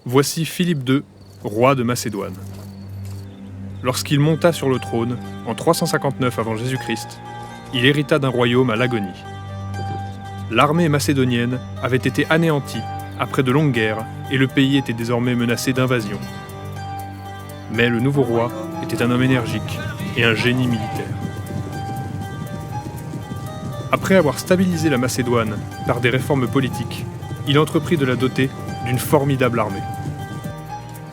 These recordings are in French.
voici Philippe II, roi de Macédoine. Lorsqu'il monta sur le trône, en 359 avant Jésus-Christ, il hérita d'un royaume à l'agonie. L'armée macédonienne avait été anéantie après de longues guerres et le pays était désormais menacé d'invasion. Mais le nouveau roi était un homme énergique et un génie militaire. Après avoir stabilisé la Macédoine par des réformes politiques, il entreprit de la doter d'une formidable armée.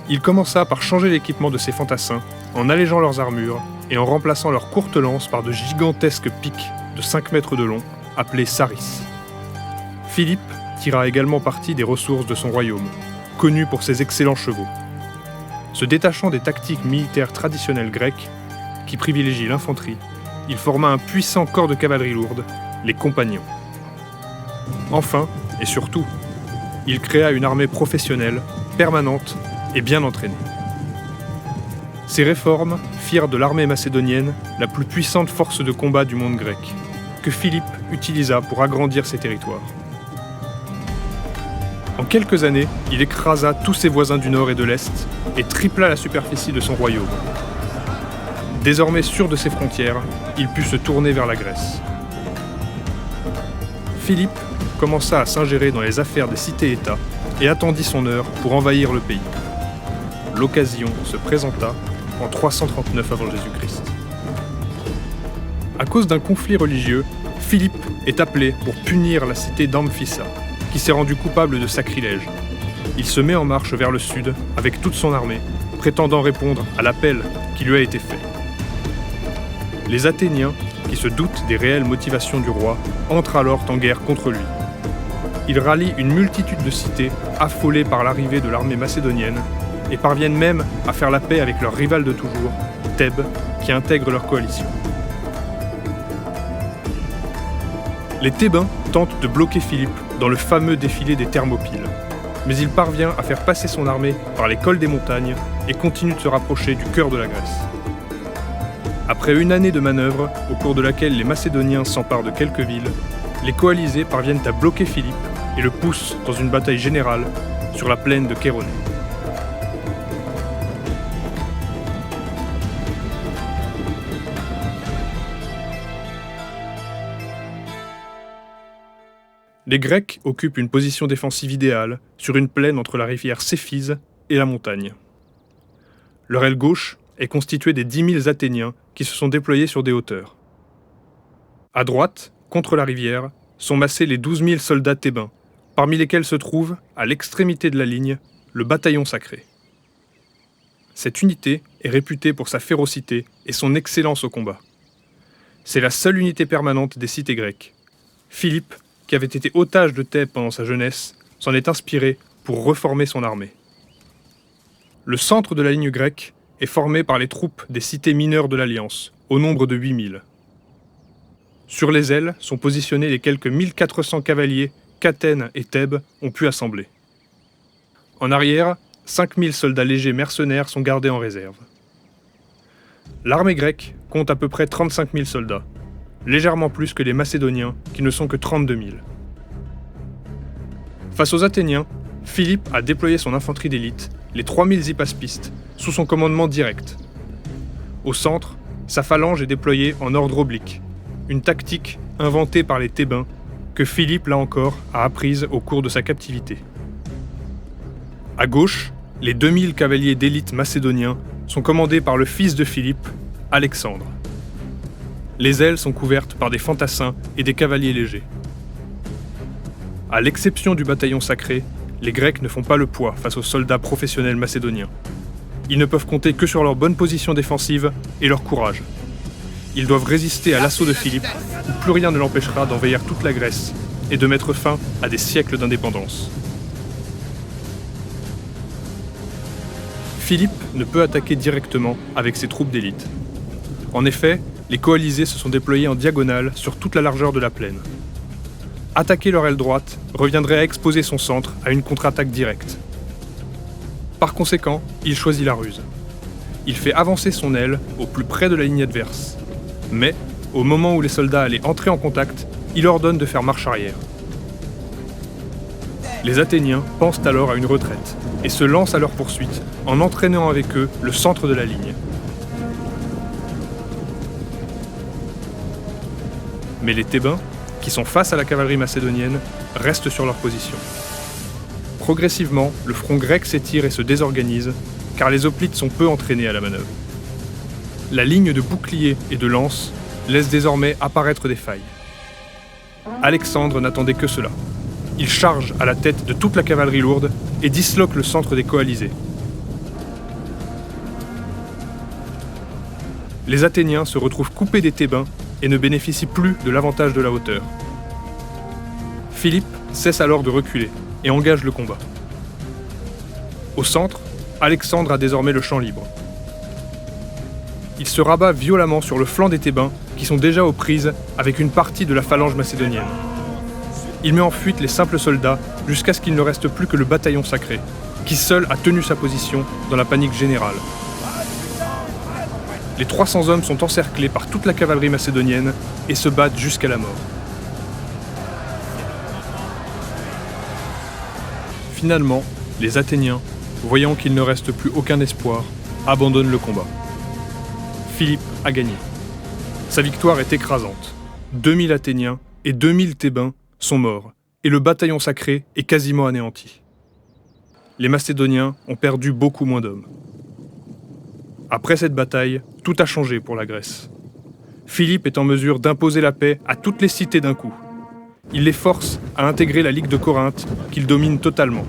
Il commença par changer l'équipement de ses fantassins en allégeant leurs armures et en remplaçant leurs courtes lances par de gigantesques pics de 5 mètres de long appelés saris. Philippe tira également parti des ressources de son royaume, connu pour ses excellents chevaux. Se détachant des tactiques militaires traditionnelles grecques, qui privilégient l'infanterie, il forma un puissant corps de cavalerie lourde, les compagnons. Enfin, et surtout, il créa une armée professionnelle, permanente et bien entraînée. Ces réformes firent de l'armée macédonienne la plus puissante force de combat du monde grec, que Philippe utilisa pour agrandir ses territoires. En quelques années, il écrasa tous ses voisins du nord et de l'est et tripla la superficie de son royaume. Désormais sûr de ses frontières, il put se tourner vers la Grèce. Philippe commença à s'ingérer dans les affaires des cités-États et attendit son heure pour envahir le pays. L'occasion se présenta en 339 avant Jésus-Christ. À cause d'un conflit religieux, Philippe est appelé pour punir la cité d'Amphissa, qui s'est rendue coupable de sacrilège. Il se met en marche vers le sud avec toute son armée, prétendant répondre à l'appel qui lui a été fait. Les Athéniens, qui se doutent des réelles motivations du roi, entrent alors en guerre contre lui. Il rallie une multitude de cités affolées par l'arrivée de l'armée macédonienne et parviennent même à faire la paix avec leur rival de toujours, Thèbes, qui intègre leur coalition. Les Thébains tentent de bloquer Philippe dans le fameux défilé des Thermopyles, mais il parvient à faire passer son armée par les cols des montagnes et continue de se rapprocher du cœur de la Grèce. Après une année de manœuvres, au cours de laquelle les Macédoniens s'emparent de quelques villes, les coalisés parviennent à bloquer Philippe et le poussent dans une bataille générale sur la plaine de Chéronée. Les Grecs occupent une position défensive idéale sur une plaine entre la rivière Céphise et la montagne. Leur aile gauche est constituée des 10 000 Athéniens qui se sont déployés sur des hauteurs. À droite, contre la rivière, sont massés les 12 000 soldats thébains, parmi lesquels se trouve, à l'extrémité de la ligne, le bataillon sacré. Cette unité est réputée pour sa férocité et son excellence au combat. C'est la seule unité permanente des cités grecques. Philippe, qui avait été otage de Thèbes pendant sa jeunesse, s'en est inspiré pour reformer son armée. Le centre de la ligne grecque est formé par les troupes des cités mineures de l'Alliance, au nombre de 8000. Sur les ailes sont positionnés les quelques 1400 cavaliers qu'Athènes et Thèbes ont pu assembler. En arrière, 5000 soldats légers mercenaires sont gardés en réserve. L'armée grecque compte à peu près 35 000 soldats, légèrement plus que les Macédoniens, qui ne sont que 32 000. Face aux Athéniens, Philippe a déployé son infanterie d'élite, les 3000 hypaspistes, sous son commandement direct. Au centre, sa phalange est déployée en ordre oblique, une tactique inventée par les Thébains, que Philippe, là encore, a apprise au cours de sa captivité. À gauche, les 2000 cavaliers d'élite macédoniens sont commandés par le fils de Philippe, Alexandre. Les ailes sont couvertes par des fantassins et des cavaliers légers. À l'exception du bataillon sacré, les Grecs ne font pas le poids face aux soldats professionnels macédoniens. Ils ne peuvent compter que sur leur bonne position défensive et leur courage. Ils doivent résister à l'assaut de Philippe, où plus rien ne l'empêchera d'envahir toute la Grèce et de mettre fin à des siècles d'indépendance. Philippe ne peut attaquer directement avec ses troupes d'élite. En effet, les coalisés se sont déployés en diagonale sur toute la largeur de la plaine. Attaquer leur aile droite reviendrait à exposer son centre à une contre-attaque directe. Par conséquent, il choisit la ruse. Il fait avancer son aile au plus près de la ligne adverse. Mais, au moment où les soldats allaient entrer en contact, il ordonne de faire marche arrière. Les Athéniens pensent alors à une retraite et se lancent à leur poursuite en entraînant avec eux le centre de la ligne. Mais les Thébains, qui sont face à la cavalerie macédonienne, restent sur leur position. Progressivement, le front grec s'étire et se désorganise, car les hoplites sont peu entraînés à la manœuvre. La ligne de boucliers et de lances laisse désormais apparaître des failles. Alexandre n'attendait que cela. Il charge à la tête de toute la cavalerie lourde et disloque le centre des coalisés. Les Athéniens se retrouvent coupés des Thébains et ne bénéficient plus de l'avantage de la hauteur. Philippe cesse alors de reculer et engage le combat. Au centre, Alexandre a désormais le champ libre. Il se rabat violemment sur le flanc des Thébains qui sont déjà aux prises avec une partie de la phalange macédonienne. Il met en fuite les simples soldats jusqu'à ce qu'il ne reste plus que le bataillon sacré, qui seul a tenu sa position dans la panique générale. Les 300 hommes sont encerclés par toute la cavalerie macédonienne et se battent jusqu'à la mort. Finalement, les Athéniens, voyant qu'il ne reste plus aucun espoir, abandonnent le combat. Philippe a gagné. Sa victoire est écrasante. 2000 Athéniens et 2000 Thébains sont morts, et le bataillon sacré est quasiment anéanti. Les Macédoniens ont perdu beaucoup moins d'hommes. Après cette bataille, tout a changé pour la Grèce. Philippe est en mesure d'imposer la paix à toutes les cités d'un coup. Il les force à intégrer la Ligue de Corinthe, qu'il domine totalement.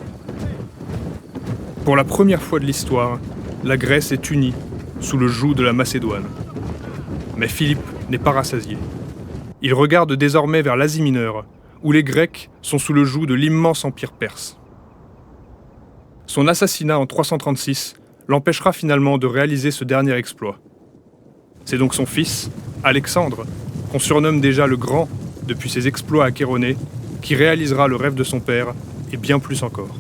Pour la première fois de l'histoire, la Grèce est unie sous le joug de la Macédoine. Mais Philippe n'est pas rassasié. Il regarde désormais vers l'Asie mineure, où les Grecs sont sous le joug de l'immense empire perse. Son assassinat en 336 l'empêchera finalement de réaliser ce dernier exploit. C'est donc son fils, Alexandre, qu'on surnomme déjà le Grand depuis ses exploits à Chéronée, qui réalisera le rêve de son père et bien plus encore.